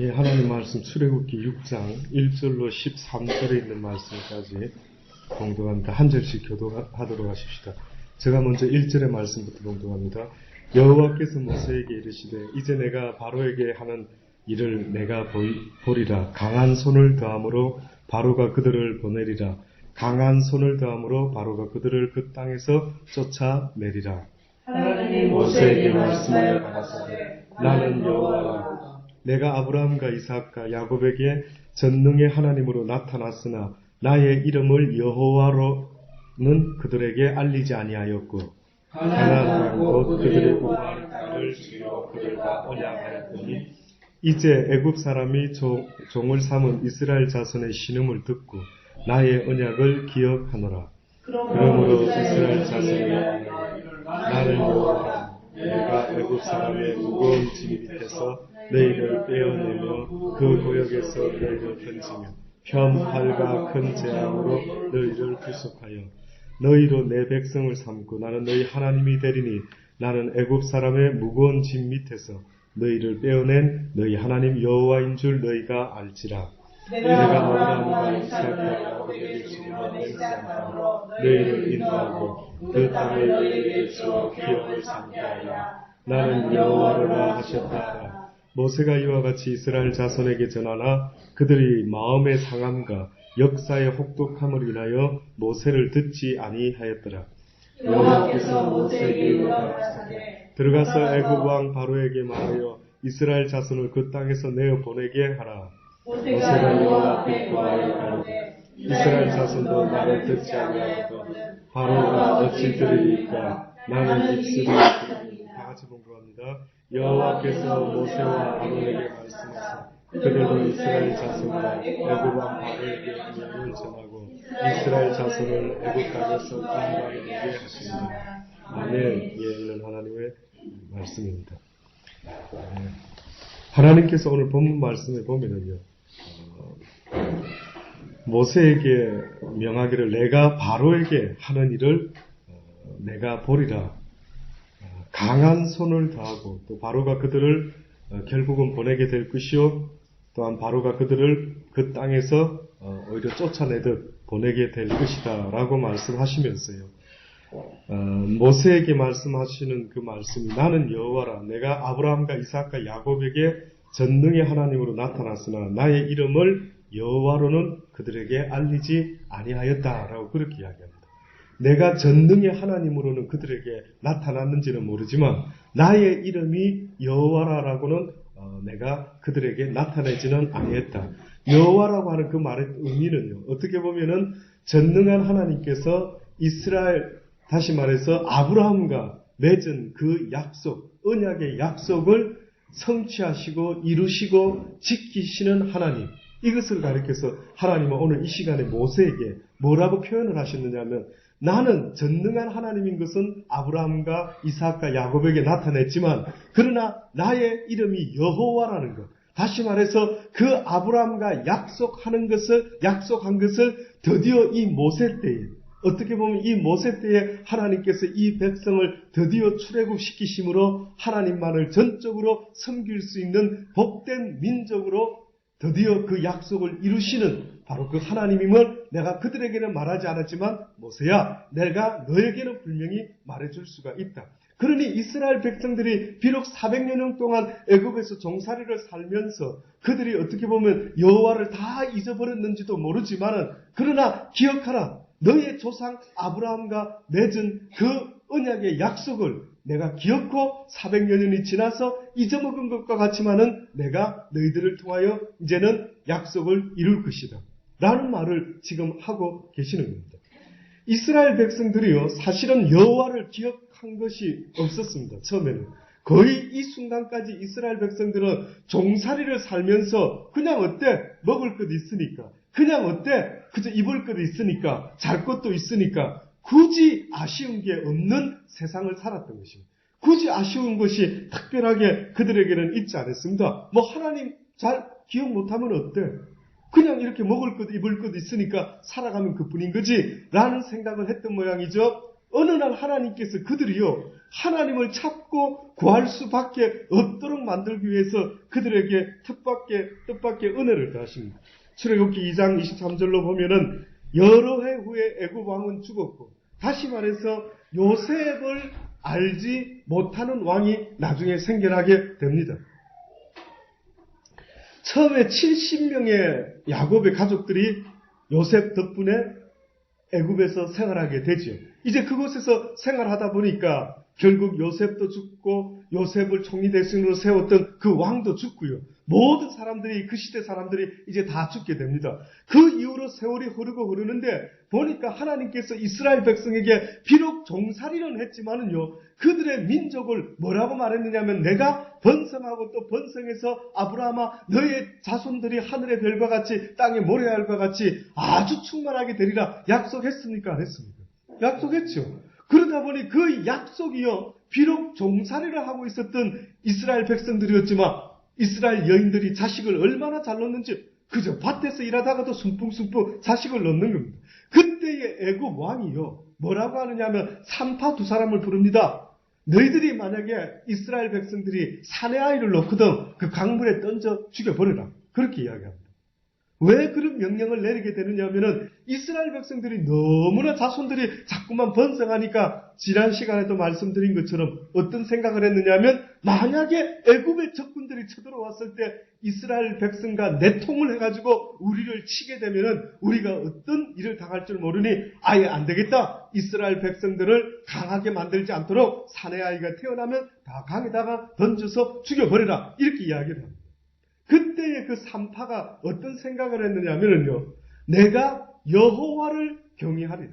예, 하나님 말씀 출애굽기 6장 1절로 13절에 있는 말씀까지 봉독합니다. 한 절씩 교도하도록 하십시다. 제가 먼저 1절의 말씀부터 봉독합니다. 여호와께서 모세에게 이르시되 이제 내가 바로에게 하는 일을 내가 보리라. 강한 손을 더함으로 바로가 그들을 보내리라. 강한 손을 더함으로 바로가 그들을 그 땅에서 쫓아내리라. 하나님이 모세에게 말씀하여 가라사대 나는 여호와라. 내가 아브라함과 이삭과 야곱에게 전능의 하나님으로 나타났으나 나의 이름을 여호와로는 그들에게 알리지 아니하였고 가나안 곧 그들의 구원할 땅을 주여 그들과 언약하였더니 이제 애굽 사람이 종을 삼은 이스라엘 자손의 신음을 듣고 나의 언약을 기억하노라. 그러므로 이스라엘 자손이 나는 여호와라. 내가 애굽 사람의 무거운 짐 밑에서 너희를 빼어내며 그 고역에서 너희를 던지며 편팔과 큰 재앙으로 너희를 구속하여 너희로 내 백성을 삼고 나는 너희 하나님이 되리니 나는 애굽 사람의 무거운 짐 밑에서 너희를 빼어낸 너희 하나님 여호와인 줄 너희가 알지라. 내가 아브라함과 이삭과 야곱에게 주려 맹세함으로 너희를 인도하고 그 땅을 너희에게 주어 기업을 삼게 하리라. 나는 여호와로라 하셨다. 모세가 이와 같이 이스라엘 자손에게 전하나 그들이 마음의 상함과 역사의 혹독함을 인하여 모세를 듣지 아니하였더라. 여호와께서 모세에게 이르시되 들어가서 애굽 왕 바로에게 말하여 이스라엘 자손을 그 땅에서 내어 보내게 하라. 모세가 여호와 앞에 고하여 가로되 이스라엘 자손도 나를 듣지 아니하였거든 바로가 어찌 들으리까. 나는 입술이 들으니. 다 같이 봉독합니다. 여호와께서 모세와 아론에게 말씀하사 그들로 이스라엘 자손과 애굽 왕 바로에게 명을 전하고 이스라엘 자손을 애굽 땅에서 인도하게 하시니라. 아멘. 예, 이는 하나님의 말씀입니다. 하나님께서 오늘 본문 말씀에 보면은요, 모세에게 명하기를 내가 바로에게 하는 일을 내가 보리라. 강한 손을 다하고 또 바로가 그들을 결국은 보내게 될 것이요 또한 바로가 그들을 그 땅에서 오히려 쫓아내듯 보내게 될 것이다 라고 말씀하시면서요. 모세에게 말씀하시는 그 말씀이 나는 여호와라. 내가 아브라함과 이삭과 야곱에게 전능의 하나님으로 나타났으나 나의 이름을 여호와로는 그들에게 알리지 아니하였다라고 그렇게 이야기합니다. 내가 전능의 하나님으로는 그들에게 나타났는지는 모르지만 나의 이름이 여호와라라고는 내가 그들에게 나타내지는 아니했다. 여호와라고 하는 그 말의 의미는요, 어떻게 보면은 전능한 하나님께서 이스라엘, 다시 말해서 아브라함과 맺은 그 약속, 언약의 약속을 성취하시고 이루시고 지키시는 하나님, 이것을 가리켜서 하나님은 오늘 이 시간에 모세에게 뭐라고 표현을 하셨느냐면 나는 전능한 하나님인 것은 아브라함과 이삭과 야곱에게 나타냈지만 그러나 나의 이름이 여호와라는 것, 다시 말해서 그 아브라함과 약속한 것을 드디어 이 모세 때에, 어떻게 보면 이 모세 때에 하나님께서 이 백성을 드디어 출애굽시키심으로 하나님만을 전적으로 섬길 수 있는 복된 민족으로 드디어 그 약속을 이루시는 바로 그 하나님임을 내가 그들에게는 말하지 않았지만 모세야, 내가 너에게는 분명히 말해줄 수가 있다. 그러니 이스라엘 백성들이 비록 400년 동안 애굽에서 종살이를 살면서 그들이 어떻게 보면 여호와를 다 잊어버렸는지도 모르지만은 그러나 기억하라. 너의 조상 아브라함과 맺은 그 언약의 약속을 내가 기억고 400년이 지나서 잊어먹은 것과 같지만은 내가 너희들을 통하여 이제는 약속을 이룰 것이다. 라는 말을 지금 하고 계시는 겁니다. 이스라엘 백성들이요, 사실은 여호와를 기억한 것이 없었습니다. 처음에는. 거의 이 순간까지 이스라엘 백성들은 종살이를 살면서 그냥 어때? 먹을 것 있으니까. 그냥 어때? 그저 입을 것 있으니까. 잘 것도 있으니까. 굳이 아쉬운 게 없는 세상을 살았던 것입니다. 굳이 아쉬운 것이 특별하게 그들에게는 있지 않았습니다. 뭐 하나님 잘 기억 못하면 어때? 그냥 이렇게 먹을 것 입을 것 있으니까 살아가면 그뿐인 거지 라는 생각을 했던 모양이죠. 어느 날 하나님께서 그들이요, 하나님을 찾고 구할 수밖에 없도록 만들기 위해서 그들에게 뜻밖의 은혜를 더하십니다. 출애굽기 2장 23절로 보면은 여러 해 후에 애굽 왕은 죽었고, 다시 말해서 요셉을 알지 못하는 왕이 나중에 생겨나게 됩니다. 처음에 70명의 야곱의 가족들이 요셉 덕분에 애굽에서 생활하게 되지요. 이제 그곳에서 생활하다 보니까 결국 요셉도 죽고 요셉을 총리 대신으로 세웠던 그 왕도 죽고요. 모든 사람들이, 그 시대 사람들이 이제 다 죽게 됩니다. 그 이후로 세월이 흐르는데 보니까 하나님께서 이스라엘 백성에게 비록 종살이는 했지만은요, 그들의 민족을 뭐라고 말했느냐면, 내가 번성하고 또 번성해서 아브라함아 너의 자손들이 하늘의 별과 같이 땅의 모래알과 같이 아주 충만하게 되리라 약속했습니까? 안 했습니까? 약속했죠. 그러다 보니 그 약속이요, 비록 종살이를 하고 있었던 이스라엘 백성들이었지만 이스라엘 여인들이 자식을 얼마나 잘 낳는지 그저 밭에서 일하다가도 숨풍숨풍 자식을 낳는 겁니다. 그때의 애굽 왕이요, 뭐라고 하느냐면 산파 두 사람을 부릅니다. 너희들이 만약에 이스라엘 백성들이 사내 아이를 낳거든 그 강물에 던져 죽여버려라. 그렇게 이야기합니다. 왜 그런 명령을 내리게 되느냐 하면은 이스라엘 백성들이 너무나 자손들이 자꾸만 번성하니까 지난 시간에도 말씀드린 것처럼 어떤 생각을 했느냐 하면, 만약에 애굽의 적군들이 쳐들어왔을 때 이스라엘 백성과 내통을 해가지고 우리를 치게 되면은 우리가 어떤 일을 당할 줄 모르니 아예 안 되겠다. 이스라엘 백성들을 강하게 만들지 않도록 사내 아이가 태어나면 다 강에다가 던져서 죽여버려라. 이렇게 이야기를 합니다. 그때의 그 산파가 어떤 생각을 했느냐면요, 내가 여호와를 경외하리라.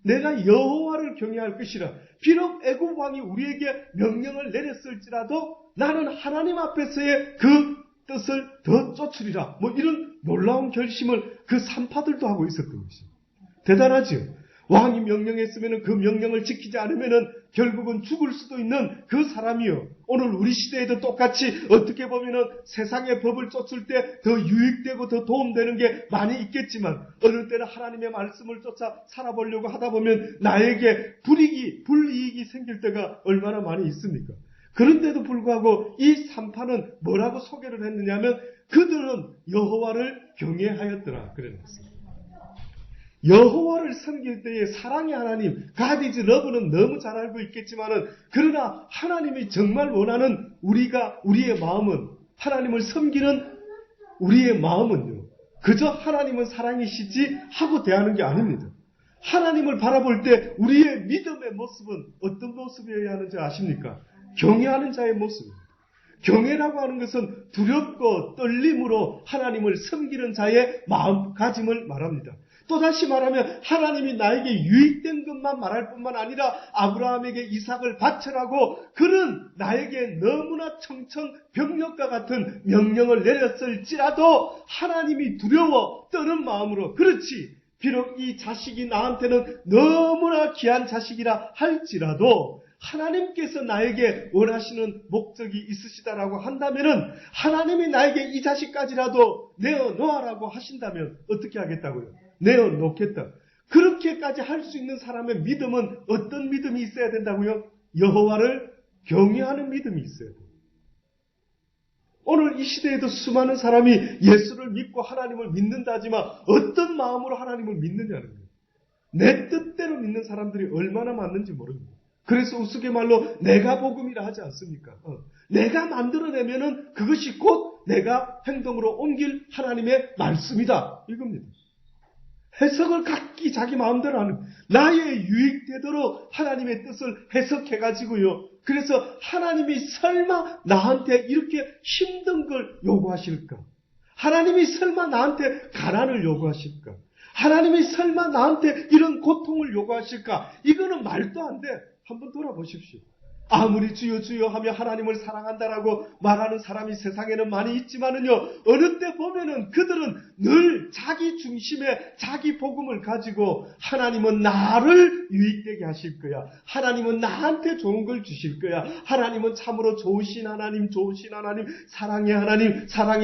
내가 여호와를 경외할 것이라. 비록 애굽 왕이 우리에게 명령을 내렸을지라도 나는 하나님 앞에서의 그 뜻을 더 쫓으리라. 뭐 이런 놀라운 결심을 그 산파들도 하고 있었던 것입니다. 대단하죠. 왕이 명령했으면 그 명령을 지키지 않으면 결국은 죽을 수도 있는 그 사람이요, 오늘 우리 시대에도 똑같이 어떻게 보면 세상의 법을 쫓을 때 더 유익되고 더 도움되는 게 많이 있겠지만, 어느 때는 하나님의 말씀을 쫓아 살아보려고 하다 보면 나에게 불이익이 생길 때가 얼마나 많이 있습니까? 그런데도 불구하고 이 산파는 뭐라고 소개를 했느냐면, 그들은 여호와를 경외하였더라 그랬습니다. 여호와를 섬길 때의 사랑의 하나님, God is love는 너무 잘 알고 있겠지만은, 그러나 하나님이 정말 원하는 우리의 마음은, 하나님을 섬기는 우리의 마음은요, 그저 하나님은 사랑이시지 하고 대하는 게 아닙니다. 하나님을 바라볼 때 우리의 믿음의 모습은 어떤 모습이어야 하는지 아십니까? 경외하는 자의 모습입니다. 경외라고 하는 것은 두렵고 떨림으로 하나님을 섬기는 자의 마음가짐을 말합니다. 또다시 말하면 하나님이 나에게 유익된 것만 말할 뿐만 아니라 아브라함에게 이삭을 바쳐라고 그는 나에게 너무나 청천벽력과 같은 명령을 내렸을지라도 하나님이 두려워 떠는 마음으로, 그렇지, 비록 이 자식이 나한테는 너무나 귀한 자식이라 할지라도 하나님께서 나에게 원하시는 목적이 있으시다라고 한다면은, 하나님이 나에게 이 자식까지라도 내어놓아라고 하신다면 어떻게 하겠다고요? 내어놓겠다. 그렇게까지 할 수 있는 사람의 믿음은 어떤 믿음이 있어야 된다고요? 여호와를 경외하는 믿음이 있어야 돼요. 오늘 이 시대에도 수많은 사람이 예수를 믿고 하나님을 믿는다지만 어떤 마음으로 하나님을 믿느냐는 거예요. 내 뜻대로 믿는 사람들이 얼마나 많은지 모릅니다. 그래서 우스갯말로 내가 복음이라 하지 않습니까? 내가 만들어내면은 그것이 곧 내가 행동으로 옮길 하나님의 말씀이다, 이겁니다. 해석을 각기 자기 마음대로 하는, 나의 유익되도록 하나님의 뜻을 해석해가지고요, 그래서 하나님이 설마 나한테 이렇게 힘든 걸 요구하실까? 하나님이 설마 나한테 가난을 요구하실까? 하나님이 설마 나한테 이런 고통을 요구하실까? 이거는 말도 안 돼. 한번 돌아보십시오. 아무리 주여 주여 하며 하나님을 사랑한다라고 말하는 사람이 세상에는 많이 있지만은요, 어느 때 보면은 그들은 늘 자기 중심의 자기 복음을 가지고 하나님은 나를 유익되게 하실 거야, 하나님은 나한테 좋은 걸 주실 거야, 하나님은 참으로 좋으신 하나님, 사랑의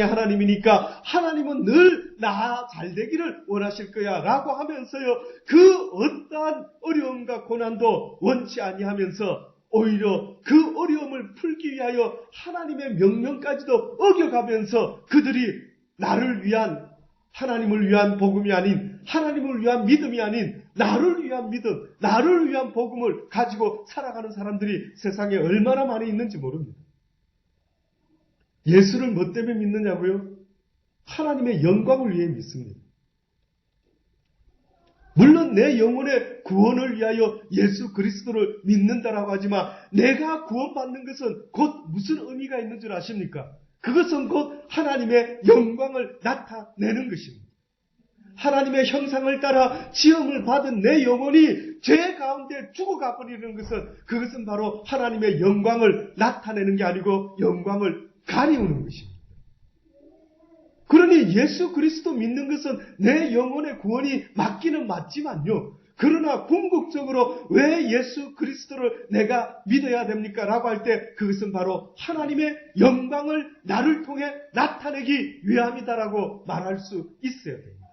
하나님이니까 하나님은 늘 나 잘되기를 원하실 거야 라고 하면서요, 그 어떠한 어려움과 고난도 원치 아니하면서 오히려 그 어려움을 풀기 위하여 하나님의 명령까지도 어겨가면서 그들이 나를 위한, 하나님을 위한 복음이 아닌, 하나님을 위한 믿음이 아닌 나를 위한 믿음, 나를 위한 복음을 가지고 살아가는 사람들이 세상에 얼마나 많이 있는지 모릅니다. 예수를 뭐 때문에 믿느냐고요? 하나님의 영광을 위해 믿습니다. 물론 내 영혼의 구원을 위하여 예수 그리스도를 믿는다라고 하지만 내가 구원받는 것은 곧 무슨 의미가 있는 줄 아십니까? 그것은 곧 하나님의 영광을 나타내는 것입니다. 하나님의 형상을 따라 지음을 받은 내 영혼이 죄 가운데 죽어가 버리는 것은 그것은 바로 하나님의 영광을 나타내는 게 아니고 영광을 가리우는 것입니다. 그러니 예수 그리스도 믿는 것은 내 영혼의 구원이 맞기는 맞지만요. 그러나 궁극적으로 왜 예수 그리스도를 내가 믿어야 됩니까? 라고 할 때 그것은 바로 하나님의 영광을 나를 통해 나타내기 위함이다라고 말할 수 있어야 됩니다.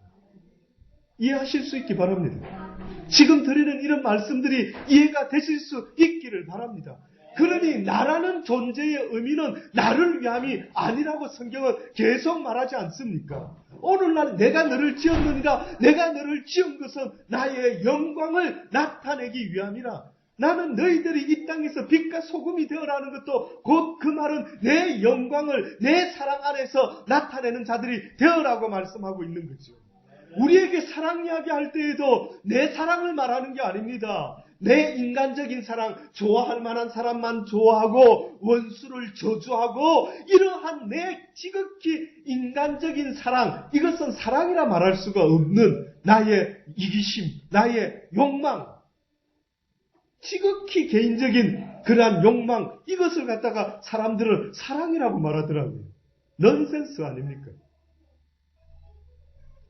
이해하실 수 있기 바랍니다. 지금 드리는 이런 말씀들이 이해가 되실 수 있기를 바랍니다. 그러니 나라는 존재의 의미는 나를 위함이 아니라고 성경은 계속 말하지 않습니까? 오늘날 내가 너를 지었느니라, 내가 너를 지은 것은 나의 영광을 나타내기 위함이라. 나는 너희들이 이 땅에서 빛과 소금이 되어라는 것도 곧 그 말은 내 영광을 내 사랑 안에서 나타내는 자들이 되어라고 말씀하고 있는 거죠. 우리에게 사랑 이야기할 때에도 내 사랑을 말하는 게 아닙니다. 내 인간적인 사랑, 좋아할 만한 사람만 좋아하고 원수를 저주하고 이러한 내 지극히 인간적인 사랑, 이것은 사랑이라 말할 수가 없는 나의 이기심, 나의 욕망, 지극히 개인적인 그러한 욕망, 이것을 갖다가 사람들은 사랑이라고 말하더라고요. 넌센스 아닙니까?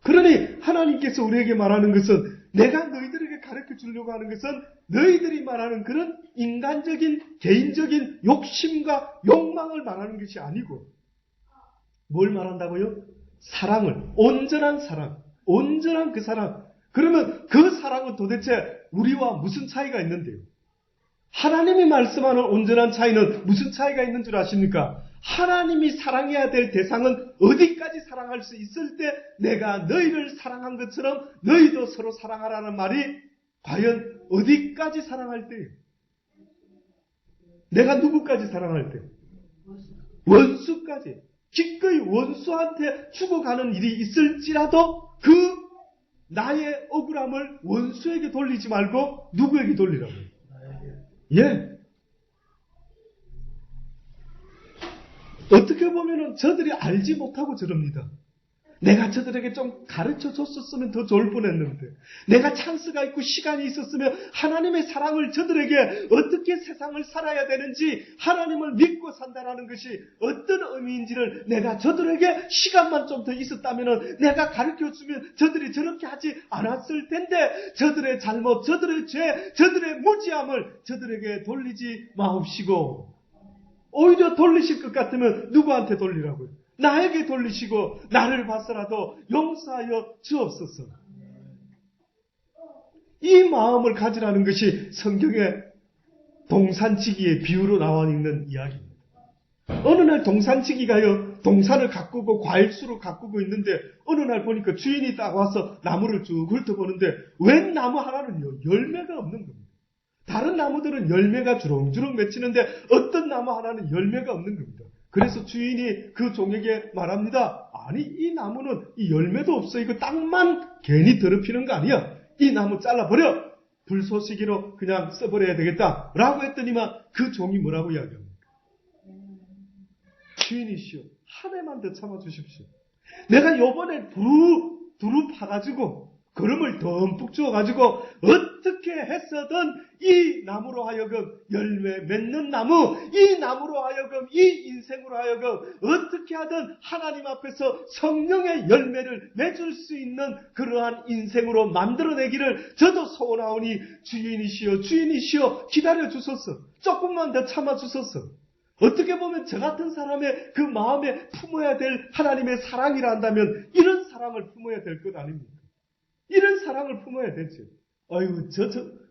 그러니 하나님께서 우리에게 말하는 것은, 내가 너희들에게 가르쳐 주려고 하는 것은 너희들이 말하는 그런 인간적인 개인적인 욕심과 욕망을 말하는 것이 아니고 뭘 말한다고요? 사랑을, 온전한 사랑, 온전한 그 사랑. 그러면 그 사랑은 도대체 우리와 무슨 차이가 있는데요? 하나님이 말씀하는 온전한 차이는 무슨 차이가 있는 줄 아십니까? 하나님이 사랑해야 될 대상은 어디까지 사랑할 수 있을 때 내가 너희를 사랑한 것처럼 너희도 서로 사랑하라는 말이 과연 어디까지 사랑할 때예요? 내가 누구까지 사랑할 때? 원수까지. 기꺼이 원수한테 죽어가는 일이 있을지라도 그 나의 억울함을 원수에게 돌리지 말고 누구에게 돌리라고요? 예. 어떻게 보면은 저들이 알지 못하고 저럽니다. 내가 저들에게 좀 가르쳐 줬었으면 더 좋을 뻔했는데, 내가 찬스가 있고 시간이 있었으면 하나님의 사랑을 저들에게 어떻게 세상을 살아야 되는지, 하나님을 믿고 산다라는 것이 어떤 의미인지를 내가 저들에게 시간만 좀 더 있었다면 내가 가르쳐 주면 저들이 저렇게 하지 않았을 텐데, 저들의 잘못, 저들의 죄, 저들의 무지함을 저들에게 돌리지 마옵시고, 오히려 돌리실 것 같으면 누구한테 돌리라고요? 나에게 돌리시고 나를 봐서라도 용서하여 주옵소서. 이 마음을 가지라는 것이 성경의 동산지기의 비유로 나와 있는 이야기입니다. 어느 날 동산지기가요, 동산을 가꾸고 과일수를 가꾸고 있는데 어느 날 보니까 주인이 딱 와서 나무를 쭉 훑어보는데 웬 나무 하나는요 열매가 없는 겁니다. 다른 나무들은 열매가 주렁주렁 맺히는데 어떤 나무 하나는 열매가 없는 겁니다. 그래서 주인이 그 종에게 말합니다. 아니, 이 나무는 이 열매도 없어. 이거 땅만 괜히 더럽히는 거 아니야. 이 나무 잘라버려. 불쏘시개로 그냥 써버려야 되겠다. 라고 했더니만 그 종이 뭐라고 이야기합니까? 주인이시여, 한 해만 더 참아주십시오. 내가 요번에 두루 파가지고 거름을 듬뿍 주어가지고 어떻게 했어든 이 나무로 하여금 열매 맺는 나무, 이 나무로 하여금, 이 인생으로 하여금 어떻게 하든 하나님 앞에서 성령의 열매를 맺을 수 있는 그러한 인생으로 만들어내기를 저도 소원하오니 주인이시여, 주인이시여 기다려 주소서. 조금만 더 참아 주소서. 어떻게 보면 저 같은 사람의 그 마음에 품어야 될 하나님의 사랑이라 한다면 이런 사랑을 품어야 될 것 아닙니까? 이런 사랑을 품어야 되죠. 아유,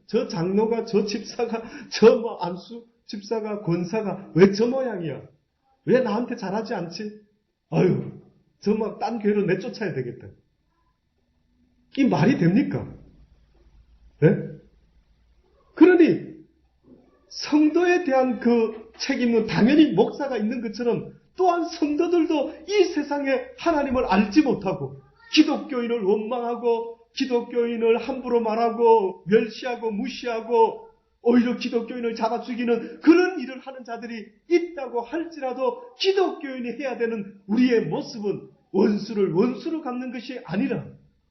저 장로가, 저 집사가, 저 뭐 안수 집사가, 권사가 왜 저 모양이야? 왜 나한테 잘하지 않지? 아유, 저 막 딴 교회로 내쫓아야 되겠다. 이 말이 됩니까? 네? 그러니 성도에 대한 그 책임은 당연히 목사가 있는 것처럼 또한 성도들도 이 세상에 하나님을 알지 못하고 기독교인을 원망하고 기독교인을 함부로 말하고 멸시하고 무시하고 오히려 기독교인을 잡아 죽이는 그런 일을 하는 자들이 있다고 할지라도 기독교인이 해야 되는 우리의 모습은 원수를 원수로 갚는 것이 아니라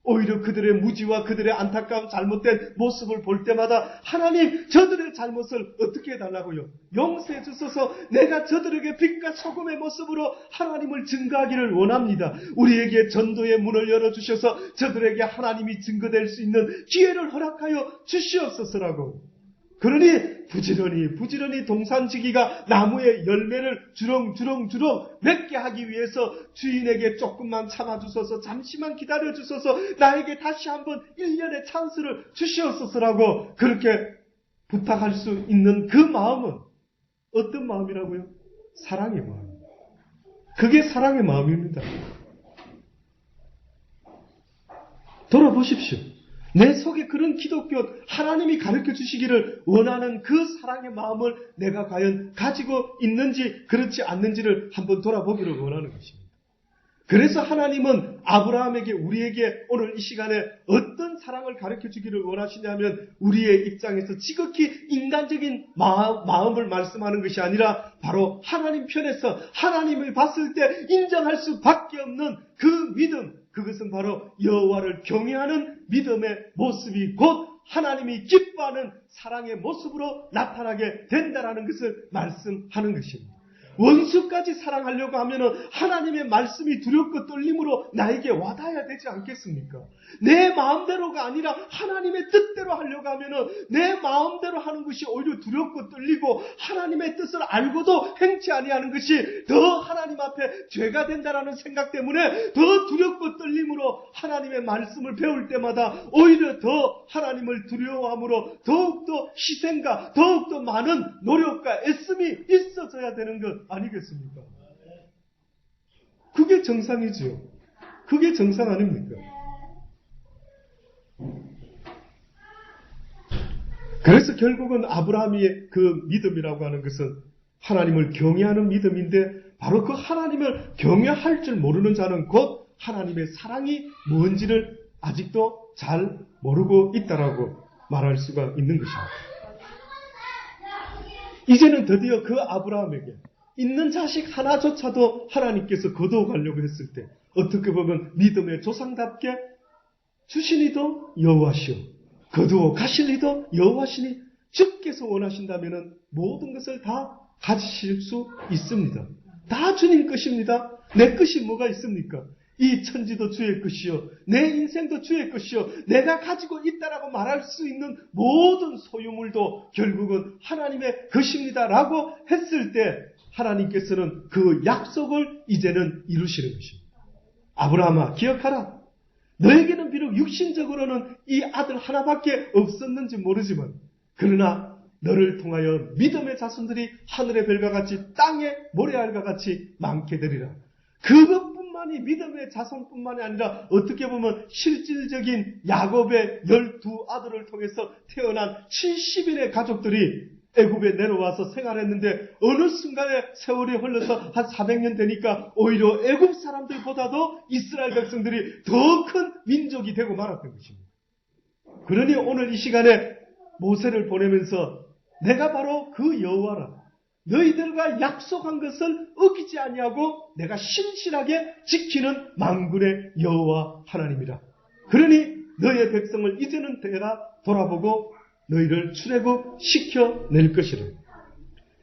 오히려 그들의 무지와 그들의 안타까운 잘못된 모습을 볼 때마다 하나님 저들의 잘못을 어떻게 해달라고요? 용서해 주소서. 내가 저들에게 빛과 소금의 모습으로 하나님을 증거하기를 원합니다. 우리에게 전도의 문을 열어주셔서 저들에게 하나님이 증거될 수 있는 기회를 허락하여 주시옵소서라고. 그러니 부지런히 동산지기가 나무의 열매를 주렁주렁 맺게 하기 위해서 주인에게 조금만 참아주소서, 잠시만 기다려주소서, 나에게 다시 한번 1년의 찬스를 주시옵소서라고 그렇게 부탁할 수 있는 그 마음은 어떤 마음이라고요? 사랑의 마음. 그게 사랑의 마음입니다. 돌아보십시오. 내 속에 그런 기독교 하나님이 가르쳐 주시기를 원하는 그 사랑의 마음을 내가 과연 가지고 있는지 그렇지 않는지를 한번 돌아보기를 원하는 것입니다. 그래서 하나님은 아브라함에게 우리에게 오늘 이 시간에 어떤 사랑을 가르쳐 주기를 원하시냐면 우리의 입장에서 지극히 인간적인 마음을 말씀하는 것이 아니라 바로 하나님 편에서 하나님을 봤을 때 인정할 수밖에 없는 그 믿음, 그것은 바로 여호와를 경외하는 믿음의 모습이 곧 하나님이 기뻐하는 사랑의 모습으로 나타나게 된다라는 것을 말씀하는 것입니다. 원수까지 사랑하려고 하면 하나님의 말씀이 두렵고 떨림으로 나에게 와닿아야 되지 않겠습니까? 내 마음대로가 아니라 하나님의 뜻대로 하려고 하면 내 마음대로 하는 것이 오히려 두렵고 떨리고 하나님의 뜻을 알고도 행치 아니하는 것이 더 하나님 앞에 죄가 된다라는 생각 때문에 더 두렵고 떨림으로 하나님의 말씀을 배울 때마다 오히려 더 하나님을 두려워함으로 더욱더 희생과 더욱더 많은 노력과 애씀이 있어져야 되는 것 아니겠습니까? 그게 정상이지요. 그게 정상 아닙니까? 그래서 결국은 아브라함의 그 믿음이라고 하는 것은 하나님을 경외하는 믿음인데 바로 그 하나님을 경외할 줄 모르는 자는 곧 하나님의 사랑이 뭔지를 아직도 잘 모르고 있다라고 말할 수가 있는 것입니다. 이제는 드디어 그 아브라함에게 있는 자식 하나조차도 하나님께서 거두어가려고 했을 때 어떻게 보면 믿음의 조상답게 주시니도 여호와시오 거두어 가실리도 여호와시니 주께서 원하신다면 모든 것을 다 가지실 수 있습니다. 다 주님 것입니다. 내 것이 뭐가 있습니까? 이 천지도 주의 것이요 내 인생도 주의 것이요 내가 가지고 있다라고 말할 수 있는 모든 소유물도 결국은 하나님의 것입니다라고 했을 때 하나님께서는 그 약속을 이제는 이루시는 것입니다. 아브라함아 기억하라. 너에게는 비록 육신적으로는 이 아들 하나밖에 없었는지 모르지만 그러나 너를 통하여 믿음의 자손들이 하늘의 별과 같이 땅의 모래알과 같이 많게 되리라. 그것뿐만이 믿음의 자손뿐만이 아니라 어떻게 보면 실질적인 야곱의 12아들을 통해서 태어난 70인의 가족들이 애굽에 내려와서 생활했는데 어느 순간에 세월이 흘러서 한 400년 되니까 오히려 애굽 사람들보다도 이스라엘 백성들이 더 큰 민족이 되고 말았던 것입니다. 그러니 오늘 이 시간에 모세를 보내면서 내가 바로 그 여호와라. 너희들과 약속한 것을 어기지 아니하고 내가 신실하게 지키는 만군의 여호와 하나님이라. 그러니 너희의 백성을 이제는 내가 돌아보고 너희를 출애굽시켜낼 것이라.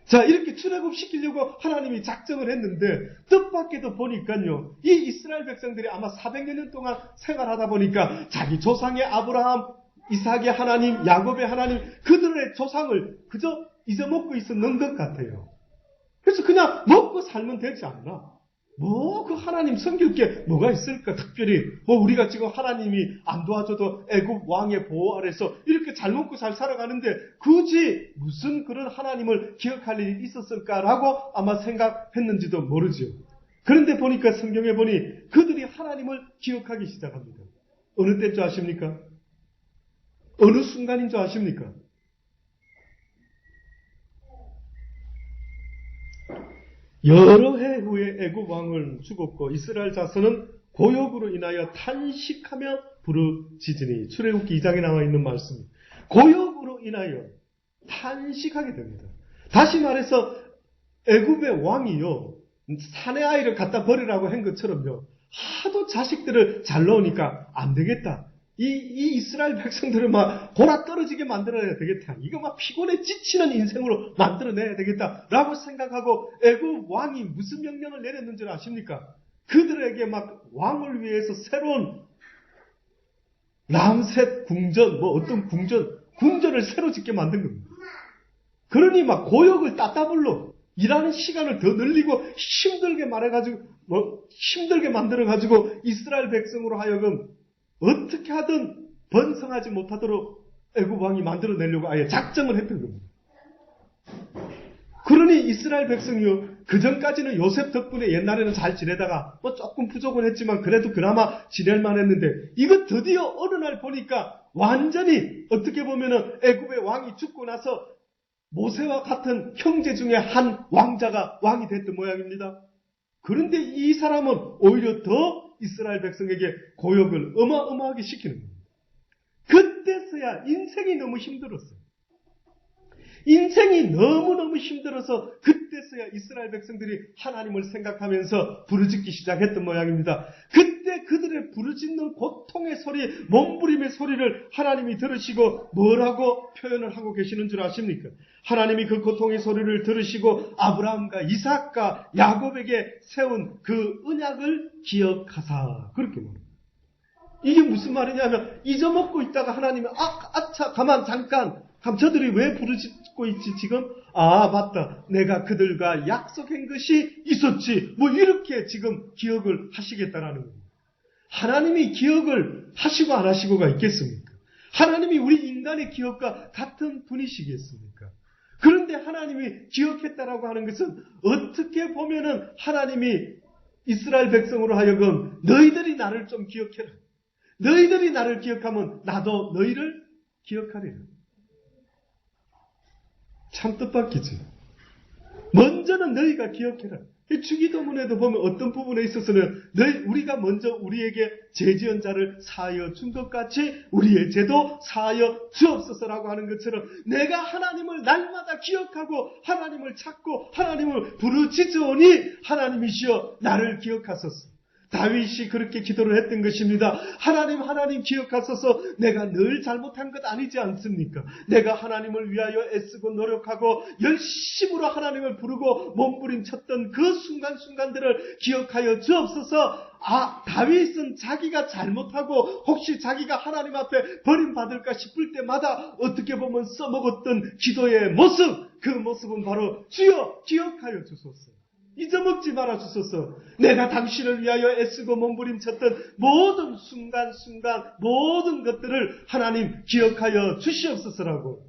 자, 이렇게 출애굽시키려고 하나님이 작정을 했는데 뜻밖에도 보니까요. 이 이스라엘 백성들이 아마 400여 년 동안 생활하다 보니까 자기 조상의 아브라함, 이삭의 하나님, 야곱의 하나님 그들의 조상을 그저 잊어먹고 있었는 것 같아요. 그래서 그냥 먹고 살면 되지 않나? 그 하나님 섬길 게 뭐가 있을까? 특별히 우리가 지금 하나님이 안 도와줘도 애굽 왕의 보호 아래서 이렇게 잘 먹고 잘 살아가는데 굳이 무슨 그런 하나님을 기억할 일이 있었을까라고 아마 생각했는지도 모르죠. 그런데 보니까 성경에 보니 그들이 하나님을 기억하기 시작합니다. 어느 때인 줄 아십니까? 어느 순간인 줄 아십니까? 여러 해 후에 애굽 왕은 죽었고 이스라엘 자손은 고역으로 인하여 탄식하며 부르짖으니. 출애굽기 2장에 나와 있는 말씀입니다. 고역으로 인하여 탄식하게 됩니다. 다시 말해서 애굽의 왕이요, 사내 아이를 갖다 버리라고 한 것처럼요, 하도 자식들을 잘 넣으니까 안 되겠다. 이 이스라엘 백성들을 막 골아 떨어지게 만들어야 되겠다. 이거 막 피곤해 지치는 인생으로 만들어내야 되겠다. 라고 생각하고 애굽 왕이 무슨 명령을 내렸는지 아십니까? 그들에게 막 왕을 위해서 새로운 람셋 궁전, 어떤 궁전을 새로 짓게 만든 겁니다. 그러니 막 고역을 따따블로 일하는 시간을 더 늘리고 힘들게 만들어가지고 이스라엘 백성으로 하여금 어떻게 하든 번성하지 못하도록 애굽 왕이 만들어내려고 아예 작정을 했던 겁니다. 그러니 이스라엘 백성이요, 그 전까지는 요셉 덕분에 옛날에는 잘 지내다가 조금 부족은 했지만 그래도 그나마 지낼만 했는데, 이거 드디어 어느 날 보니까 완전히 어떻게 보면은 애굽의 왕이 죽고 나서 모세와 같은 형제 중에 한 왕자가 왕이 됐던 모양입니다. 그런데 이 사람은 오히려 더 이스라엘 백성에게 고역을 어마어마하게 시키는 겁니다. 그때서야 인생이 너무 힘들었어요. 인생이 너무너무 힘들어서 그때서야 이스라엘 백성들이 하나님을 생각하면서 부르짖기 시작했던 모양입니다. 그때 그들의 부르짖는 고통의 소리, 몸부림의 소리를 하나님이 들으시고 뭐라고 표현을 하고 계시는 줄 아십니까? 하나님이 그 고통의 소리를 들으시고 아브라함과 이삭과 야곱에게 세운 그 언약을 기억하사, 그렇게 말합니다. 이게 무슨 말이냐면, 잊어먹고 있다가 하나님이 아차 가만 잠깐, 저들이 왜 부르짖고 있지 지금? 맞다, 내가 그들과 약속한 것이 있었지, 이렇게 지금 기억을 하시겠다라는 겁니다. 하나님이 기억을 하시고 안 하시고가 있겠습니까? 하나님이 우리 인간의 기억과 같은 분이시겠습니까? 그런데 하나님이 기억했다라고 하는 것은 어떻게 보면은 하나님이 이스라엘 백성으로 하여금 너희들이 나를 좀 기억해라. 너희들이 나를 기억하면 나도 너희를 기억하리라. 참 뜻밖이지. 먼저는 너희가 기억해라. 주기도문에도 보면 어떤 부분에 있어서는 우리가 먼저 우리에게 죄지은 자를 사하여 준 것 같이 우리의 죄도 사하여 주옵소서라고 하는 것처럼, 내가 하나님을 날마다 기억하고 하나님을 찾고 하나님을 부르짖으오니 하나님이시여 나를 기억하소서. 다윗이 그렇게 기도를 했던 것입니다. 하나님 기억하소서. 내가 늘 잘못한 것 아니지 않습니까? 내가 하나님을 위하여 애쓰고 노력하고 열심으로 하나님을 부르고 몸부림쳤던 그 순간순간들을 기억하여 주옵소서. 다윗은 자기가 잘못하고 혹시 자기가 하나님 앞에 버림받을까 싶을 때마다 어떻게 보면 써먹었던 기도의 모습, 그 모습은 바로 주여 기억하여 주소서. 잊어먹지 말아 주소서. 내가 당신을 위하여 애쓰고 몸부림쳤던 모든 순간순간 모든 것들을 하나님 기억하여 주시옵소서라고.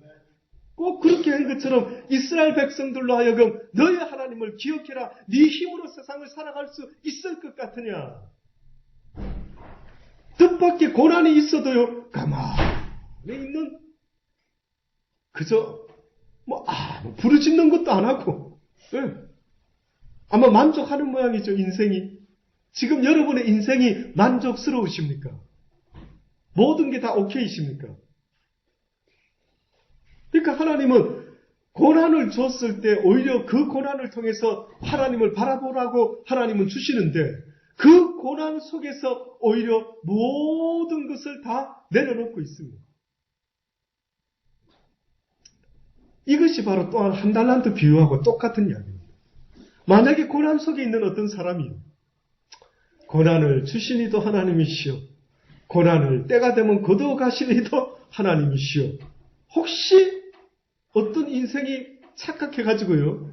꼭 그렇게 한 것처럼 이스라엘 백성들로 하여금 너희 하나님을 기억해라. 네 힘으로 세상을 살아갈 수 있을 것 같으냐. 뜻밖의 고난이 있어도요, 가만히 있는, 그저 부르짖는 것도 안 하고, 아마 만족하는 모양이죠, 인생이. 지금 여러분의 인생이 만족스러우십니까? 모든 게 다 오케이십니까? 그러니까 하나님은 고난을 줬을 때 오히려 그 고난을 통해서 하나님을 바라보라고 하나님은 주시는데, 그 고난 속에서 오히려 모든 것을 다 내려놓고 있습니다. 이것이 바로 또한 한 달란트 비유하고 똑같은 이야기입니다. 만약에 고난 속에 있는 어떤 사람이 고난을 주시니도 하나님이시오, 고난을 때가 되면 거두어가시니도 하나님이시오. 혹시 어떤 인생이 착각해가지고요,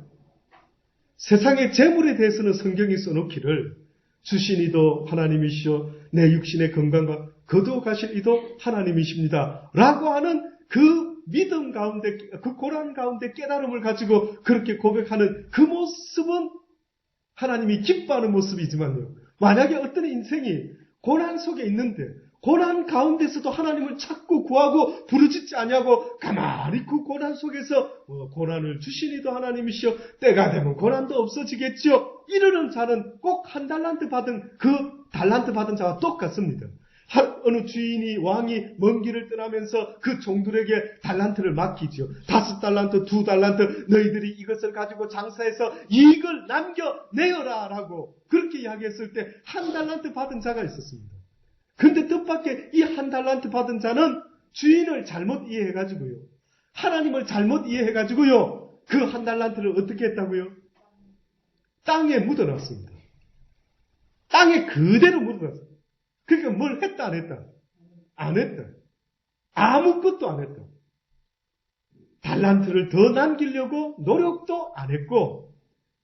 세상의 재물에 대해서는 성경이 써놓기를 주신 이도 하나님이시오 내 육신의 건강과 거두어가실 이도 하나님이십니다 라고 하는 그 믿음 가운데, 그 고난 가운데 깨달음을 가지고 그렇게 고백하는 그 모습은 하나님이 기뻐하는 모습이지만요, 만약에 어떤 인생이 고난 속에 있는데 고난 가운데서도 하나님을 찾고 구하고 부르짖지 아니하고 가만히 그 고난 속에서 고난을 주시니도 하나님이시여 때가 되면 고난도 없어지겠죠 이러는 자는 꼭 한 달란트 받은 그 달란트 받은 자와 똑같습니다. 어느 주인이 왕이 먼 길을 떠나면서 그 종들에게 달란트를 맡기죠. 5달란트, 2달란트 너희들이 이것을 가지고 장사해서 이익을 남겨내어라 라고 그렇게 이야기했을 때 한 달란트 받은 자가 있었습니다. 그런데 뜻밖의 이 한 달란트 받은 자는 주인을 잘못 이해해가지고요, 하나님을 잘못 이해해가지고요, 그 한 달란트를 어떻게 했다고요? 땅에 묻어놨습니다. 땅에 그대로 묻어놨습니다. 그러니까 뭘 했다 안 했다? 안 했다. 아무것도 안 했다. 달란트를 더 남기려고 노력도 안 했고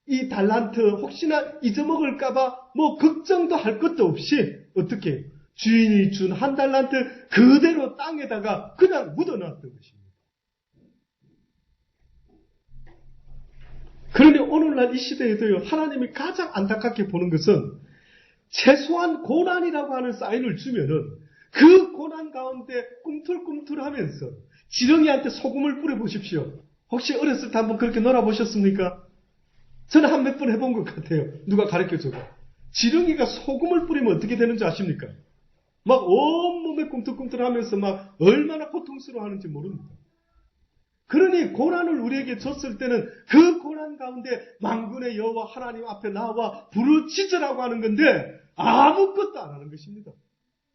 이 달란트 혹시나 잊어먹을까봐 뭐 걱정도 할 것도 없이 어떻게 해요? 주인이 준 한 달란트 그대로 땅에다가 그냥 묻어놨던 것입니다. 그러니 오늘날 이 시대에도요, 하나님이 가장 안타깝게 보는 것은 최소한 고난이라고 하는 사인을 주면은 그 고난 가운데 꿈틀꿈틀하면서 지렁이한테 소금을 뿌려보십시오. 혹시 어렸을 때 한번 그렇게 놀아보셨습니까? 저는 한 몇 번 해본 것 같아요. 누가 가르쳐줘도. 지렁이가 소금을 뿌리면 어떻게 되는지 아십니까? 막 온몸에 꿈틀꿈틀하면서 막 얼마나 고통스러워하는지 모릅니다. 그러니 고난을 우리에게 줬을 때는 그 고난 가운데 만군의 여호와 하나님 앞에 나와 부르짖으라고 하는 건데 아무것도 안 하는 것입니다.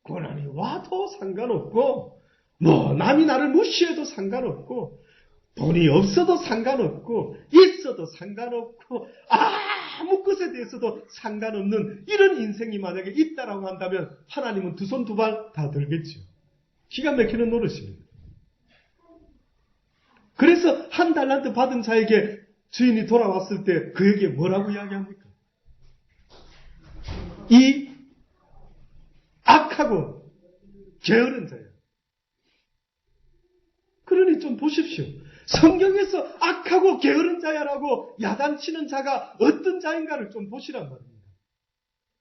고난이 와도 상관없고 뭐 남이 나를 무시해도 상관없고 돈이 없어도 상관없고 있어도 상관없고 아무 것에 대해서도 상관없는 이런 인생이 만약에 있다라고 한다면 하나님은 두 손 두 발 다 들겠죠. 기가 막히는 노릇입니다. 그래서 한 달란트 받은 자에게 주인이 돌아왔을 때 그에게 뭐라고 이야기합니까? 이 악하고 게으른 자야. 그러니 좀 보십시오. 성경에서 악하고 게으른 자야라고 야단치는 자가 어떤 자인가를 좀 보시란 말입니다.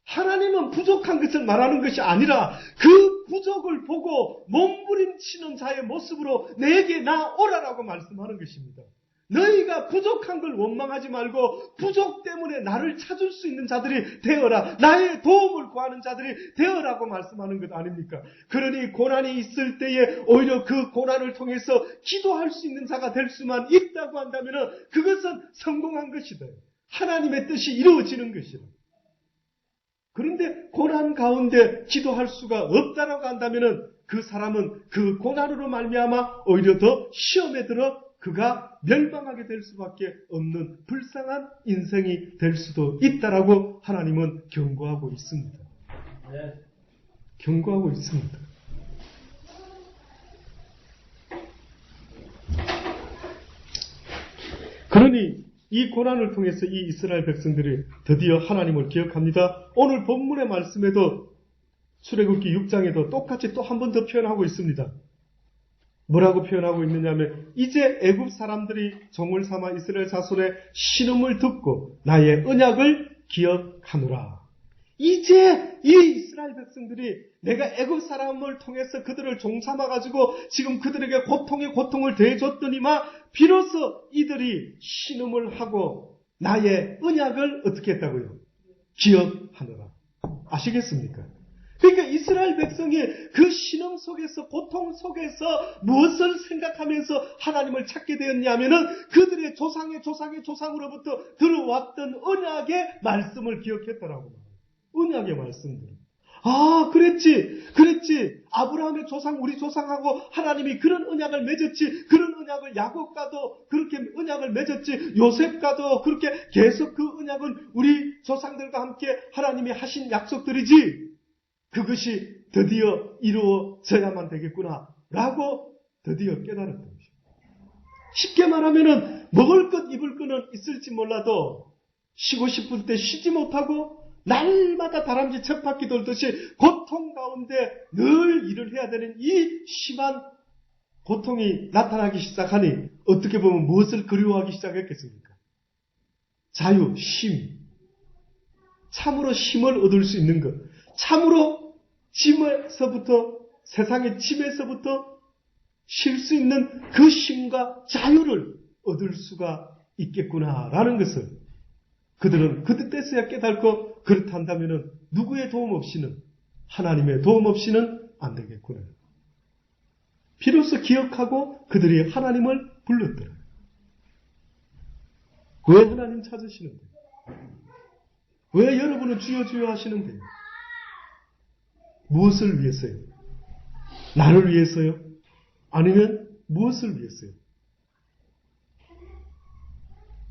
하나님은 부족한 것을 말하는 것이 아니라 그 부족을 보고 몸부림치는 자의 모습으로 내게 나오라라고 말씀하는 것입니다. 너희가 부족한 걸 원망하지 말고 부족 때문에 나를 찾을 수 있는 자들이 되어라. 나의 도움을 구하는 자들이 되어라고 말씀하는 것 아닙니까? 그러니 고난이 있을 때에 오히려 그 고난을 통해서 기도할 수 있는 자가 될 수만 있다고 한다면 그것은 성공한 것이다. 하나님의 뜻이 이루어지는 것이다. 그런데 고난 가운데 기도할 수가 없다라고 한다면 그 사람은 그 고난으로 말미암아 오히려 더 시험에 들어 그가 멸망하게 될 수밖에 없는 불쌍한 인생이 될 수도 있다라고 하나님은 경고하고 있습니다. 경고하고 있습니다. 그러니 이 고난을 통해서 이 이스라엘 백성들이 드디어 하나님을 기억합니다. 오늘 본문의 말씀에도 출애굽기 6장에도 똑같이 또 한 번 더 표현하고 있습니다. 뭐라고 표현하고 있느냐면 이제 애굽 사람들이 종을 삼아 이스라엘 자손의 신음을 듣고 나의 언약을 기억하노라. 이제 이 이스라엘 백성들이 내가 애굽 사람을 통해서 그들을 종 삼아가지고 지금 그들에게 고통에 고통을 더해줬더니만 비로소 이들이 신음을 하고 나의 언약을 어떻게 했다고요? 기억하노라. 아시겠습니까? 그러니까 이스라엘 백성이 그 신음 속에서 고통 속에서 무엇을 생각하면서 하나님을 찾게 되었냐면은 그들의 조상의 조상으로부터 들어왔던 언약의 말씀을 기억했더라고요. 언약의 말씀들. 아, 그랬지. 아브라함의 조상, 우리 조상하고 하나님이 그런 언약을 맺었지. 그런 언약을 야곱과도 그렇게 언약을 맺었지. 요셉과도 그렇게 계속 그 언약은 우리 조상들과 함께 하나님이 하신 약속들이지. 그것이 드디어 이루어져야만 되겠구나 라고 드디어 깨달았던 것입니다. 쉽게 말하면은 먹을 것 입을 것은 있을지 몰라도 쉬고 싶을 때 쉬지 못하고 날마다 다람쥐 쳇바퀴 돌듯이 고통 가운데 늘 일을 해야 되는 이 심한 고통이 나타나기 시작하니 어떻게 보면 무엇을 그리워하기 시작했겠습니까? 자유, 쉼. 참으로 쉼을 얻을 수 있는 것. 참으로 짐에서부터, 세상의 짐에서부터 쉴 수 있는 그 쉼과 자유를 얻을 수가 있겠구나라는 것을 그들은 그때서야 깨닫고, 그렇단다면 누구의 도움 없이는, 하나님의 도움 없이는 안 되겠구나. 비로소 기억하고 그들이 하나님을 불렀더라. 왜 하나님 찾으시는데? 왜 여러분은 주여 주여 하시는데? 무엇을 위해서요? 나를 위해서요? 아니면 무엇을 위해서요?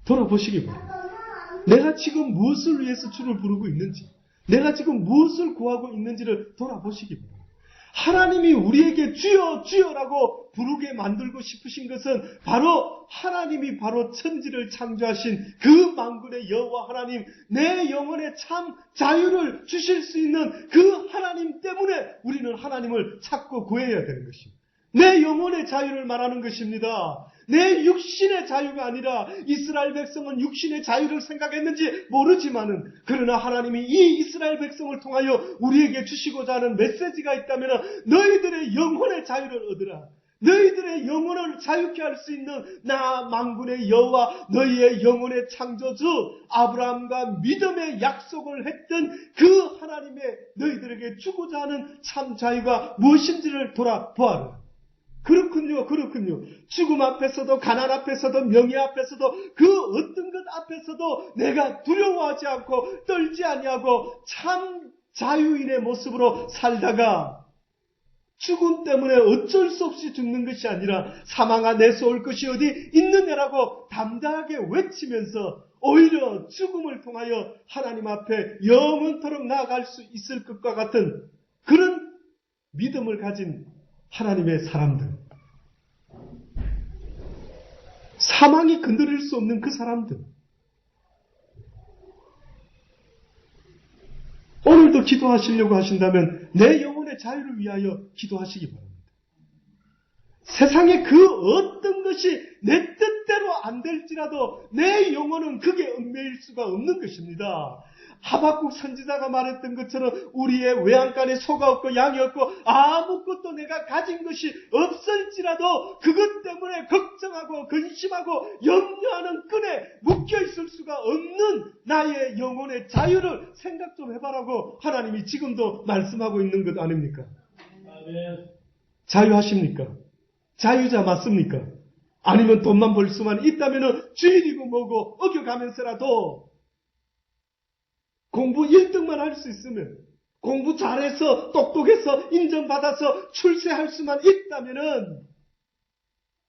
돌아보시기 바랍니다. 내가 지금 무엇을 위해서 주를 부르고 있는지, 내가 지금 무엇을 구하고 있는지를 돌아보시기 바랍니다. 하나님이 우리에게 주여 주여라고 부르게 만들고 싶으신 것은 바로 하나님이 바로 천지를 창조하신 그 만군의 여호와 하나님, 내 영혼에 참 자유를 주실 수 있는 그 하나님 때문에 우리는 하나님을 찾고 구해야 되는 것입니다. 내 영혼의 자유를 말하는 것입니다. 내 육신의 자유가 아니라, 이스라엘 백성은 육신의 자유를 생각했는지 모르지만은, 그러나 하나님이 이 이스라엘 백성을 통하여 우리에게 주시고자 하는 메시지가 있다면, 너희들의 영혼의 자유를 얻으라. 너희들의 영혼을 자유케 할 수 있는 나 만군의 여호와, 너희의 영혼의 창조주 아브라함과 믿음의 약속을 했던 그 하나님의 너희들에게 주고자 하는 참 자유가 무엇인지를 돌아보아라. 그렇군요, 그렇군요. 죽음 앞에서도, 가난 앞에서도, 명예 앞에서도, 그 어떤 것 앞에서도 내가 두려워하지 않고 떨지 아니하고 참 자유인의 모습으로 살다가, 죽음 때문에 어쩔 수 없이 죽는 것이 아니라 사망아 내서 올 것이 어디 있느냐라고 담대하게 외치면서 오히려 죽음을 통하여 하나님 앞에 영원토록 나아갈 수 있을 것과 같은 그런 믿음을 가진 하나님의 사람들, 사망이 건드릴 수 없는 그 사람들, 오늘도 기도하시려고 하신다면 내 영혼의 자유를 위하여 기도하시기 바랍니다. 세상에 그 어떤 것이 내 뜻대로 안 될지라도 내 영혼은 그게 얽매일 수가 없는 것입니다. 하박국 선지자가 말했던 것처럼 우리의 외양간에 소가 없고 양이 없고 아무것도 내가 가진 것이 없을지라도 그것 때문에 걱정하고 근심하고 염려하는 끈에 묶여있을 수가 없는 나의 영혼의 자유를 생각 좀 해봐라고 하나님이 지금도 말씀하고 있는 것 아닙니까? 자유하십니까? 자유자 맞습니까? 아니면 돈만 벌 수만 있다면 주일이고 뭐고 어겨가면서라도 공부 1등만 할 수 있으면, 공부 잘해서 똑똑해서 인정받아서 출세할 수만 있다면은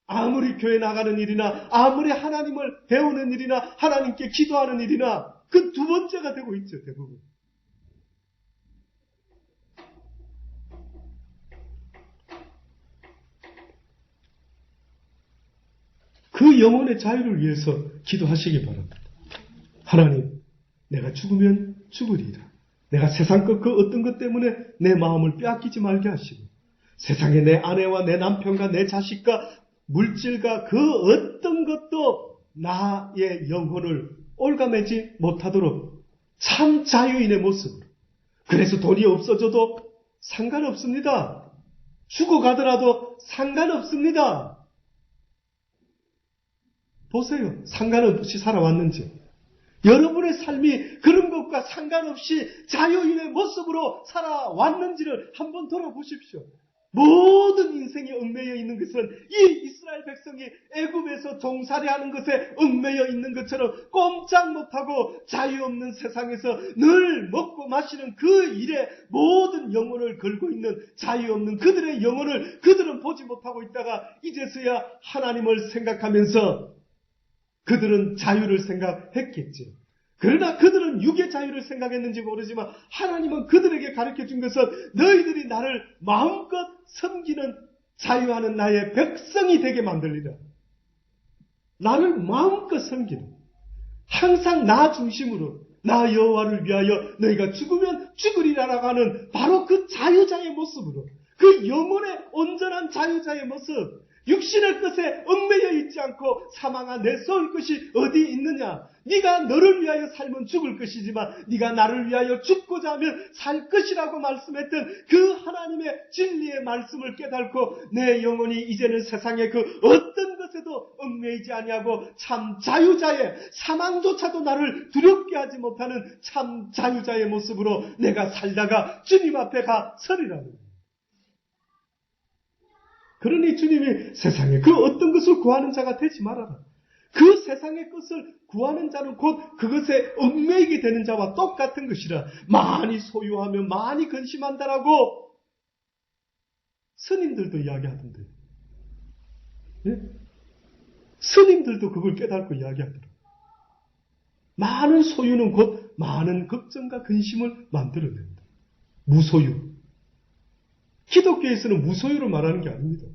아무리 교회 나가는 일이나 아무리 하나님을 배우는 일이나 하나님께 기도하는 일이나 그 두 번째가 되고 있죠, 대부분. 그 영혼의 자유를 위해서 기도하시기 바랍니다. 하나님, 내가 죽으면 죽으리라. 내가 세상 것 그 어떤 것 때문에 내 마음을 빼앗기지 말게 하시고, 세상에 내 아내와 내 남편과 내 자식과 물질과 그 어떤 것도 나의 영혼을 올가매지 못하도록 참 자유인의 모습으로. 그래서 돈이 없어져도 상관없습니다. 죽어가더라도 상관없습니다. 보세요. 상관없이 살아왔는지. 여러분의 삶이 그런 것과 상관없이 자유인의 모습으로 살아왔는지를 한번 돌아보십시오. 모든 인생이 얽매여 있는 것은 이 이스라엘 백성이 애굽에서 종살이하는 것에 얽매여 있는 것처럼 꼼짝 못하고 자유 없는 세상에서 늘 먹고 마시는 그 일에 모든 영혼을 걸고 있는 자유 없는 그들의 영혼을 그들은 보지 못하고 있다가 이제서야 하나님을 생각하면서 그들은 자유를 생각했겠죠. 그러나 그들은 육의 자유를 생각했는지 모르지만 하나님은 그들에게 가르쳐준 것은 너희들이 나를 마음껏 섬기는 자유하는 나의 백성이 되게 만들리라. 나를 마음껏 섬기는, 항상 나 중심으로 나 여호와를 위하여 너희가 죽으면 죽으리라라고 하는 바로 그 자유자의 모습으로 그 영혼의 온전한 자유자의 모습 육신의 것에 얽매여 있지 않고 사망아 내 쏠 것이 어디 있느냐 네가 너를 위하여 살면 죽을 것이지만 네가 나를 위하여 죽고자 하면 살 것이라고 말씀했던 그 하나님의 진리의 말씀을 깨닫고 내 영혼이 이제는 세상의 그 어떤 것에도 얽매이지 아니하고 참 자유자의 사망조차도 나를 두렵게 하지 못하는 참 자유자의 모습으로 내가 살다가 주님 앞에 가 서리라는 거예요. 그러니 주님이 세상에 그 어떤 것을 구하는 자가 되지 말아라. 그 세상의 것을 구하는 자는 곧 그것에 얽매이게 되는 자와 똑같은 것이라. 많이 소유하며 많이 근심한다라고 스님들도 이야기하던데. 예? 스님들도 그걸 깨닫고 이야기하더라. 많은 소유는 곧 많은 걱정과 근심을 만들어낸다. 무소유. 기독교에서는 무소유를 말하는 게 아닙니다.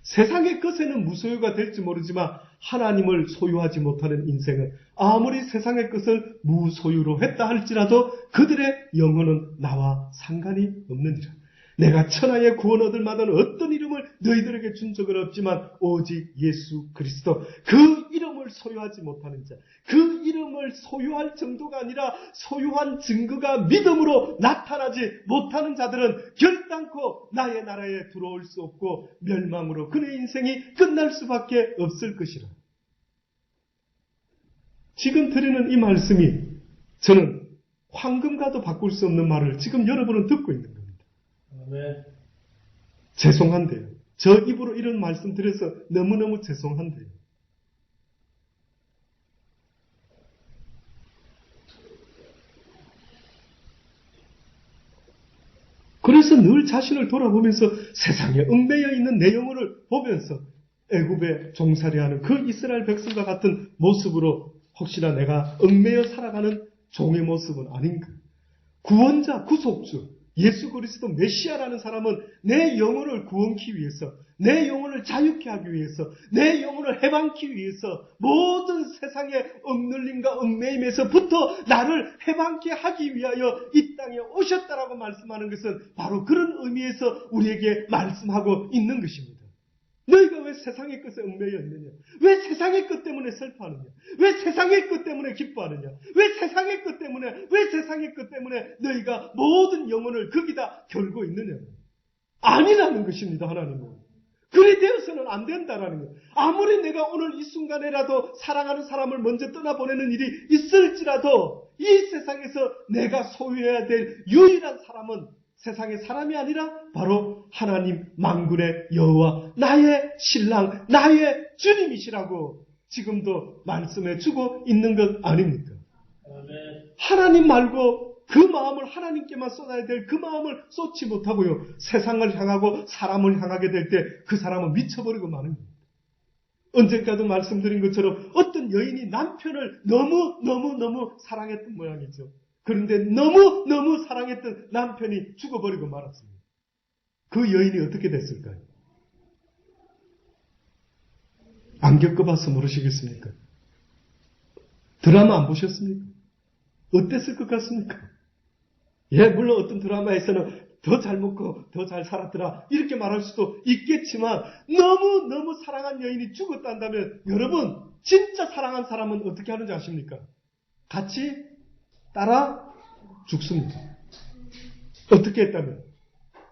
세상의 것에는 무소유가 될지 모르지만 하나님을 소유하지 못하는 인생은 아무리 세상의 것을 무소유로 했다 할지라도 그들의 영혼은 나와 상관이 없느니라. 내가 천하의 구원 얻을 만한 어떤 이름을 너희들에게 준 적은 없지만 오직 예수 그리스도 그 이름을 소유하지 못하는 자 그 이름을 소유할 정도가 아니라 소유한 증거가 믿음으로 나타나지 못하는 자들은 결단코 나의 나라에 들어올 수 없고 멸망으로 그의 인생이 끝날 수밖에 없을 것이라. 지금 드리는 이 말씀이 저는 황금과도 바꿀 수 없는 말을 지금 여러분은 듣고 있는 겁니다. 아멘. 죄송한데요. 저 입으로 이런 말씀 드려서 너무너무 죄송한데요. 그래서 늘 자신을 돌아보면서 세상에 얽매여 있는 내 영혼을 보면서 애굽에 종살이하는 그 이스라엘 백성과 같은 모습으로 혹시나 내가 얽매여 살아가는 종의 모습은 아닌가. 구원자, 구속주, 예수 그리스도 메시아라는 사람은 내 영혼을 구원케 위해서, 내 영혼을 자유케 하기 위해서, 내 영혼을 해방케 위해서 모든 세상의 억눌림과 얽매임에서부터 나를 해방케 하기 위하여 이 땅에 오셨다라고 말씀하는 것은 바로 그런 의미에서 우리에게 말씀하고 있는 것입니다. 너희가 왜 세상의 것에 얽매여 있느냐? 왜 세상의 것 때문에 슬퍼하느냐? 왜 세상의 것 때문에 기뻐하느냐? 왜 세상의 것 때문에 너희가 모든 영혼을 거기다 결고 있느냐? 아니라는 것입니다. 하나님은. 그리 되어서는 안 된다라는 거예요. 아무리 내가 오늘 이 순간에라도 사랑하는 사람을 먼저 떠나보내는 일이 있을지라도 이 세상에서 내가 소유해야 될 유일한 사람은 세상의 사람이 아니라 바로 하나님 만군의 여호와 나의 신랑 나의 주님이시라고 지금도 말씀해 주고 있는 것 아닙니까? 아멘. 하나님 말고 그 마음을 하나님께만 쏟아야 될 그 마음을 쏟지 못하고요. 세상을 향하고 사람을 향하게 될 때 그 사람은 미쳐버리고 마는 겁니다. 언젠가도 말씀드린 것처럼 어떤 여인이 남편을 너무 사랑했던 모양이죠. 그런데 너무 사랑했던 남편이 죽어버리고 말았습니다. 그 여인이 어떻게 됐을까요? 안 겪어봐서 모르시겠습니까? 드라마 안 보셨습니까? 어땠을 것 같습니까? 예, 물론 어떤 드라마에서는 더 잘 먹고 더 잘 살았더라 이렇게 말할 수도 있겠지만 너무 사랑한 여인이 죽었다면 여러분 진짜 사랑한 사람은 어떻게 하는지 아십니까? 같이 따라 죽습니다. 어떻게 했다면?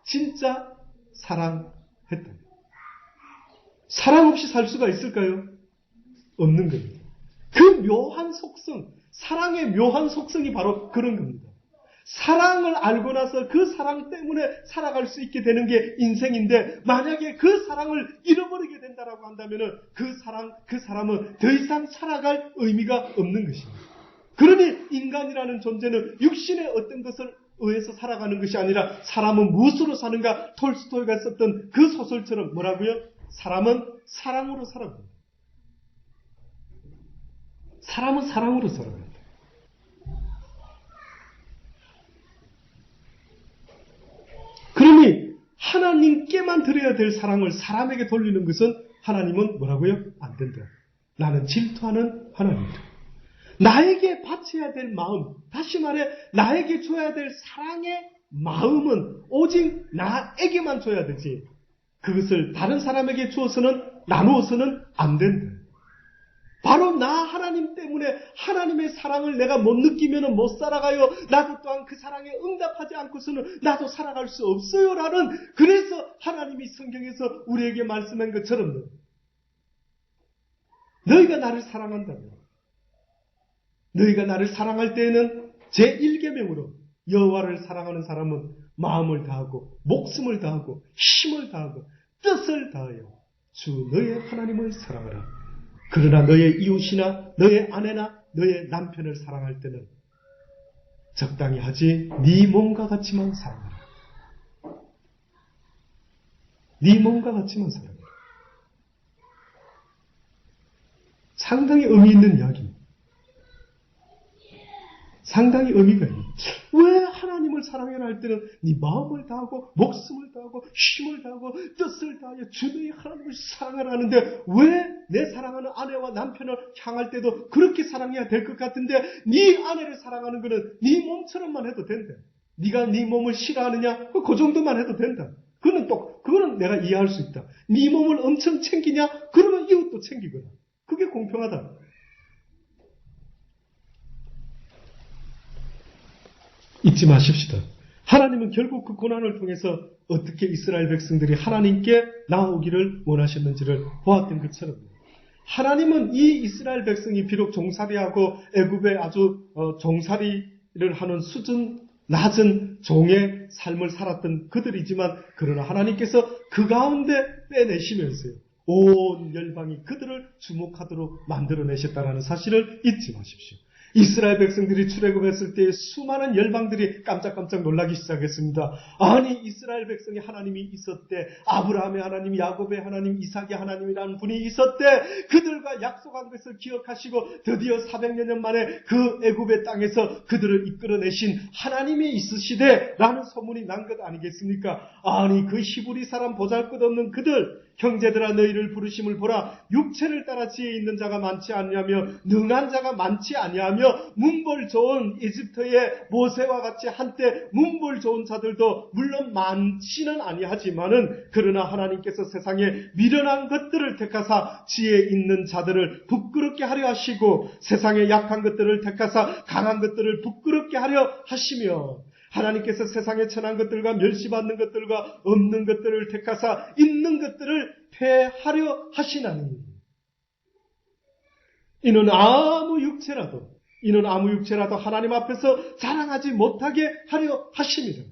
진짜 사랑했다면. 사랑 없이 살 수가 있을까요? 없는 겁니다. 그 묘한 속성, 사랑의 묘한 속성이 바로 그런 겁니다. 사랑을 알고 나서 그 사랑 때문에 살아갈 수 있게 되는 게 인생인데 만약에 그 사랑을 잃어버리게 된다라고 한다면 그 사람은 더 이상 살아갈 의미가 없는 것입니다. 그러니 인간이라는 존재는 육신의 어떤 것을 의해서 살아가는 것이 아니라 사람은 무엇으로 사는가? 톨스토이가 썼던 그 소설처럼 뭐라고요? 사람은 사랑으로 살아간다. 사람은 사랑으로 살아간다. 그러니 하나님께만 드려야 될 사랑을 사람에게 돌리는 것은 하나님은 뭐라고요? 안 된다. 나는 질투하는 하나님이다. 나에게 바쳐야 될 마음, 다시 말해 나에게 줘야 될 사랑의 마음은 오직 나에게만 줘야 되지, 그것을 다른 사람에게 주어서는, 나누어서는 안 된다. 바로 나 하나님 때문에 하나님의 사랑을 내가 못 느끼면 못 살아가요. 나도 또한 그 사랑에 응답하지 않고서는 나도 살아갈 수 없어요. 라는, 그래서 하나님이 성경에서 우리에게 말씀한 것처럼 너희가 나를 사랑한다면, 너희가 나를 사랑할 때에는 제1계명으로 여호와를 사랑하는 사람은 마음을 다하고 목숨을 다하고 힘을 다하고 뜻을 다하여 주 너의 하나님을 사랑하라. 그러나 너의 이웃이나 너의 아내나 너의 남편을 사랑할 때는 적당히 하지, 네 몸과 같이만 사랑하라. 네 몸과 같이만 사랑하라. 상당히 의미 있는 이야기입니다. 상당히 의미가 있는. 왜 하나님을 사랑해라 할 때는 네 마음을 다하고 목숨을 다하고 힘을 다하고 뜻을 다하여 주 너의 하나님을 사랑하라 하는데, 왜 내 사랑하는 아내와 남편을 향할 때도 그렇게 사랑해야 될 것 같은데 네 아내를 사랑하는 것은 네 몸처럼만 해도 된다. 네가 네 몸을 싫어하느냐? 그 정도만 해도 된다. 그거는 내가 이해할 수 있다. 네 몸을 엄청 챙기냐? 그러면 이웃도 챙기거라. 그게 공평하다. 잊지 마십시다. 하나님은 결국 그 고난을 통해서 어떻게 이스라엘 백성들이 하나님께 나오기를 원하셨는지를 보았던 것처럼, 하나님은 이 이스라엘 백성이 비록 종살이하고 애굽에 아주 종살이를 하는 수준 낮은 종의 삶을 살았던 그들이지만, 그러나 하나님께서 그 가운데 빼내시면서요, 온 열방이 그들을 주목하도록 만들어내셨다는 사실을 잊지 마십시오. 이스라엘 백성들이 출애굽했을 때 수많은 열방들이 깜짝깜짝 놀라기 시작했습니다. 아니, 이스라엘 백성이 하나님이 있었대. 아브라함의 하나님, 야곱의 하나님, 이삭의 하나님이라는 분이 있었대. 그들과 약속한 것을 기억하시고 드디어 400여 년 만에 그 애굽의 땅에서 그들을 이끌어내신 하나님이 있으시대 라는 소문이 난 것 아니겠습니까? 아니, 그 히브리 사람 보잘것없는 그들, 형제들아 너희를 부르심을 보라. 육체를 따라 지혜 있는 자가 많지 아니하며 능한 자가 많지 아니하며 문벌 좋은 이집트의 모세와 같이 한때 문벌 좋은 자들도 물론 많지는 아니하지만은, 그러나 하나님께서 세상에 미련한 것들을 택하사 지혜 있는 자들을 부끄럽게 하려 하시고, 세상에 약한 것들을 택하사 강한 것들을 부끄럽게 하려 하시며, 하나님께서 세상에 천한 것들과 멸시받는 것들과 없는 것들을 택하사 있는 것들을 폐하려 하시나니, 이는 아무 육체라도 하나님 앞에서 자랑하지 못하게 하려 하십니다.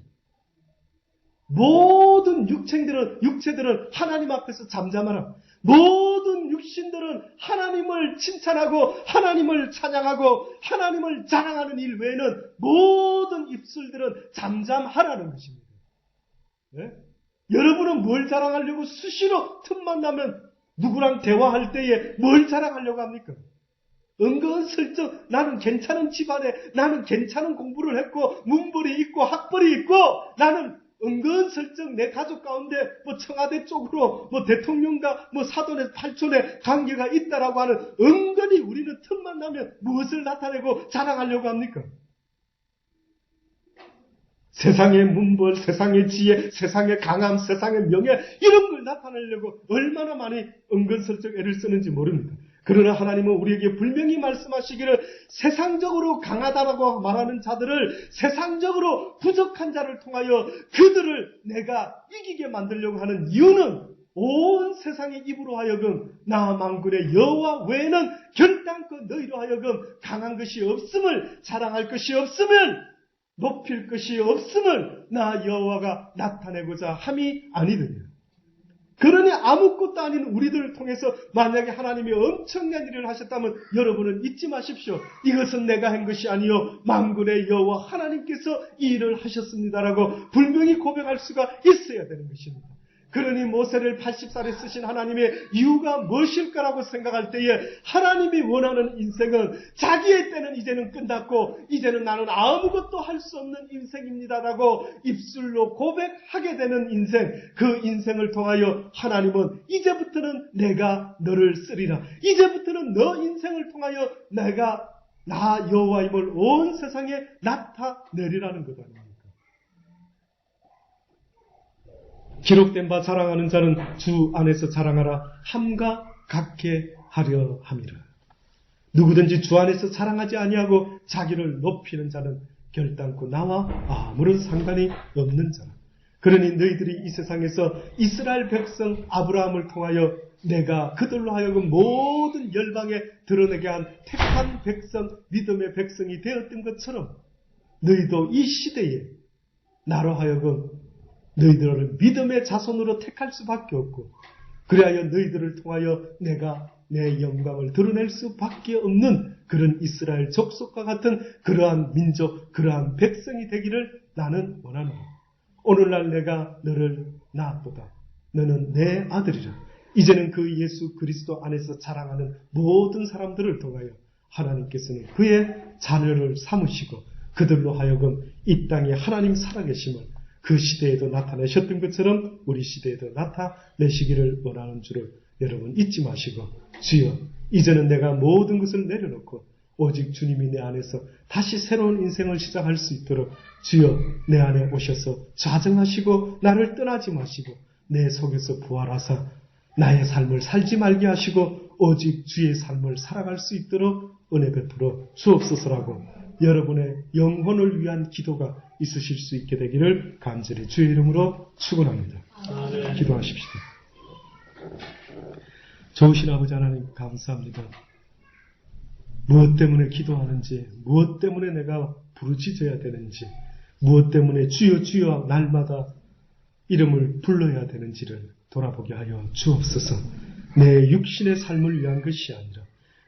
모든 육체들은 하나님 앞에서 잠잠하라. 모든 육신들은 하나님을 칭찬하고 하나님을 찬양하고 하나님을 자랑하는 일 외에는 모든 입술들은 잠잠하라는 것입니다. 네? 여러분은 뭘 자랑하려고 수시로 틈만 나면 누구랑 대화할 때에 뭘 자랑하려고 합니까? 은근슬쩍 나는 괜찮은 집안에, 나는 괜찮은 공부를 했고 문벌이 있고 학벌이 있고, 나는 은근슬쩍 내 가족 가운데 청와대 쪽으로 대통령과 사돈의 팔촌의 관계가 있다라고 하는, 은근히 우리는 틈만 나면 무엇을 나타내고 자랑하려고 합니까? 세상의 문벌, 세상의 지혜, 세상의 강함, 세상의 명예, 이런 걸 나타내려고 얼마나 많이 은근슬쩍 애를 쓰는지 모릅니다. 그러나 하나님은 우리에게 분명히 말씀하시기를, 세상적으로 강하다라고 말하는 자들을, 세상적으로 부족한 자를 통하여 그들을 내가 이기게 만들려고 하는 이유는, 온 세상의 입으로 하여금 나 만군의 여호와 외에는 결단코 너희로 하여금 강한 것이 없음을, 자랑할 것이 없음을, 높일 것이 없음을 나 여호와가 나타내고자 함이 아니더냐. 그러니 아무것도 아닌 우리들을 통해서 만약에 하나님이 엄청난 일을 하셨다면 여러분은 잊지 마십시오. 이것은 내가 한 것이 아니요 만군의 여호와 하나님께서 이 일을 하셨습니다라고 분명히 고백할 수가 있어야 되는 것입니다. 그러니 모세를 80살에 쓰신 하나님의 이유가 무엇일까라고 생각할 때에, 하나님이 원하는 인생은 자기의 때는 이제는 끝났고 이제는 나는 아무것도 할 수 없는 인생입니다라고 입술로 고백하게 되는 인생, 그 인생을 통하여 하나님은 이제부터는 내가 너를 쓰리라, 이제부터는 너 인생을 통하여 내가 나 여호와임을 온 세상에 나타내리라는 것 아닙니까? 기록된 바 자랑하는 자는 주 안에서 자랑하라 함과 같게 하려 함이라. 누구든지 주 안에서 자랑하지 아니하고 자기를 높이는 자는 결단코 나와 아무런 상관이 없는 자라. 그러니 너희들이 이 세상에서 이스라엘 백성 아브라함을 통하여 내가 그들로 하여금 모든 열방에 드러내게 한 택한 백성, 믿음의 백성이 되었던 것처럼 너희도 이 시대에 나로 하여금 너희들을 믿음의 자손으로 택할 수밖에 없고, 그리하여 너희들을 통하여 내가 내 영광을 드러낼 수밖에 없는 그런 이스라엘 족속과 같은 그러한 민족, 그러한 백성이 되기를 나는 원하노라. 오늘날 내가 너를 낳았도다. 너는 내 아들이라. 이제는 그 예수 그리스도 안에서 자랑하는 모든 사람들을 통하여 하나님께서는 그의 자녀를 삼으시고 그들로 하여금 이 땅에 하나님 살아계심을 그 시대에도 나타내셨던 것처럼 우리 시대에도 나타내시기를 원하는 줄을 여러분 잊지 마시고, 주여 이제는 내가 모든 것을 내려놓고 오직 주님이 내 안에서 다시 새로운 인생을 시작할 수 있도록 주여 내 안에 오셔서 좌정하시고 나를 떠나지 마시고 내 속에서 부활하사 나의 삶을 살지 말게 하시고 오직 주의 삶을 살아갈 수 있도록 은혜 베풀어 주옵소서라고 여러분의 영혼을 위한 기도가 있으실 수 있게 되기를 간절히 주의 이름으로 축원합니다. 기도하십시오. 좋으신 아버지 하나님 감사합니다. 무엇 때문에 기도하는지, 무엇 때문에 내가 부르짖어야 되는지, 무엇 때문에 주여 주여 날마다 이름을 불러야 되는지를 돌아보게 하여 주옵소서. 내 육신의 삶을 위한 것이 아니라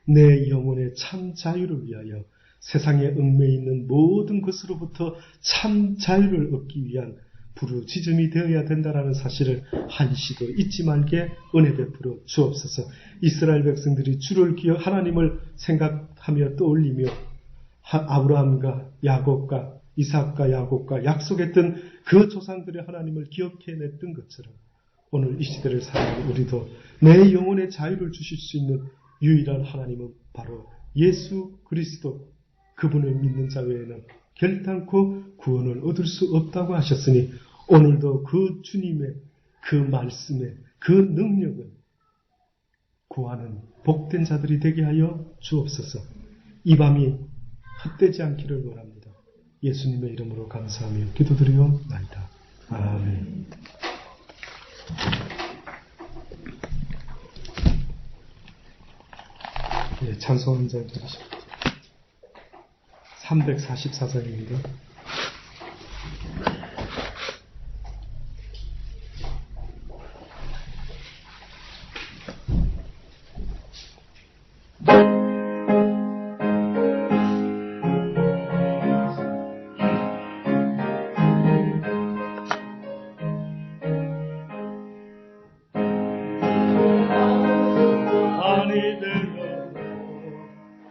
내 영혼의 참 자유를 위하여 세상에 얽매여 있는 모든 것으로부터 참 자유를 얻기 위한 부르짖음이 되어야 된다는 사실을 한시도 잊지 말게 은혜 베풀어 주옵소서. 이스라엘 백성들이 주를 기억 하나님을 생각하며 떠올리며 아브라함과 야곱과 이삭과 야곱과 약속했던 그 조상들의 하나님을 기억해냈던 것처럼 오늘 이 시대를 살아가는 우리도 내 영혼의 자유를 주실 수 있는 유일한 하나님은 바로 예수 그리스도, 그분을 믿는 자 외에는 결단코 구원을 얻을 수 없다고 하셨으니 오늘도 그 주님의 그 말씀의 그 능력을 구하는 복된 자들이 되게 하여 주옵소서. 이 밤이 헛되지 않기를 원합니다. 예수님의 이름으로 감사하며 기도드리옵나이다. 아멘. 네, 찬송 한 장 들으십니다. 344장입니다.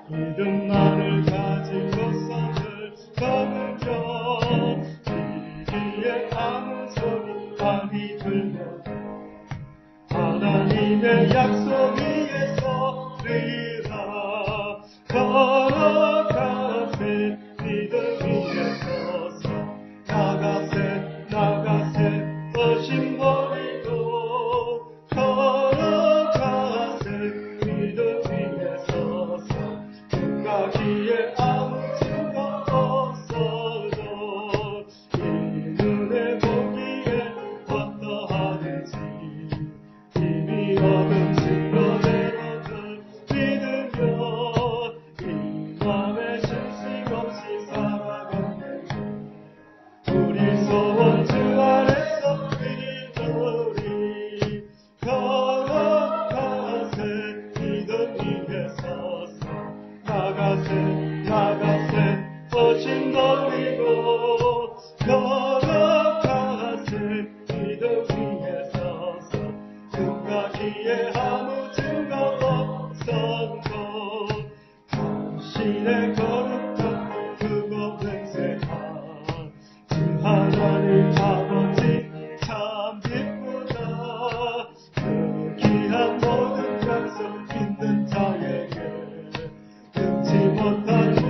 믿음만을 가지고서는 거느려 이기에 아무 소리 많이 들려 하나님의 약속 위에 서리라. 걸어가세 믿음 위에 서서 나가세 나가세 어심 버리고 걸어가세 믿음 위에 서서 가기에 아무 증거 없어도 이 눈에 보기에 어떠하든지 이미 얻은 증거대로들 믿으며 이 맘에 실수 없이 살아가네. 우리 소원 주 안에서 이루리. 걸어가세 믿음 위에 서서 나가세 나가세 거친 버리고 걸어가세 믿음 위에 서서 눈가기에 아무 증거 없어도 당신의 거룩한 그곳 맹세한 주 하나님 아버지 참 기쁘다. 그 귀한 모든 약속 믿는 자에게 끊지 못한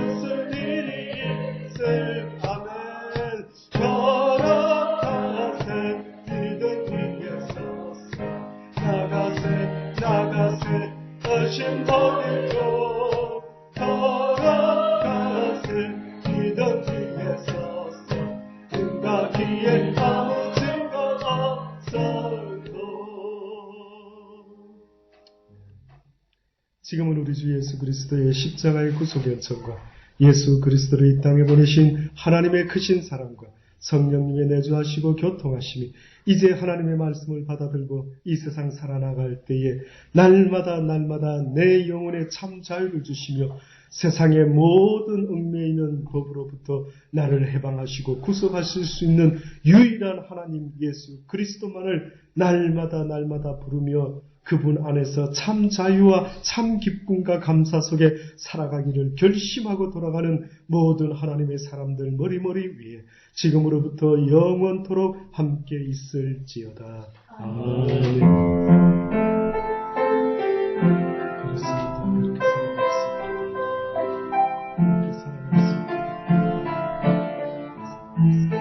생각하기에 아무 증거 없어도. 지금은 우리 주 예수 그리스도의 십자가의 구속 연천과 예수 그리스도를 이 땅에 보내신 하나님의 크신 사랑과 성령님의 내주하시고 교통하심이 이제 하나님의 말씀을 받아들고 이 세상 살아나갈 때에 날마다 내 영혼에 참 자유를 주시며 세상의 모든 얽매여 있는 법으로부터 나를 해방하시고 구속하실 수 있는 유일한 하나님 예수 그리스도만을 날마다 부르며 그분 안에서 참 자유와 참 기쁨과 감사 속에 살아가기를 결심하고 돌아가는 모든 하나님의 사람들 머리머리 위에 지금으로부터 영원토록 함께 있을지어다. 아멘. 그렇습니다. 그렇게 살아갈 수 있습니다. 그렇게 살아갈 수 있습니다.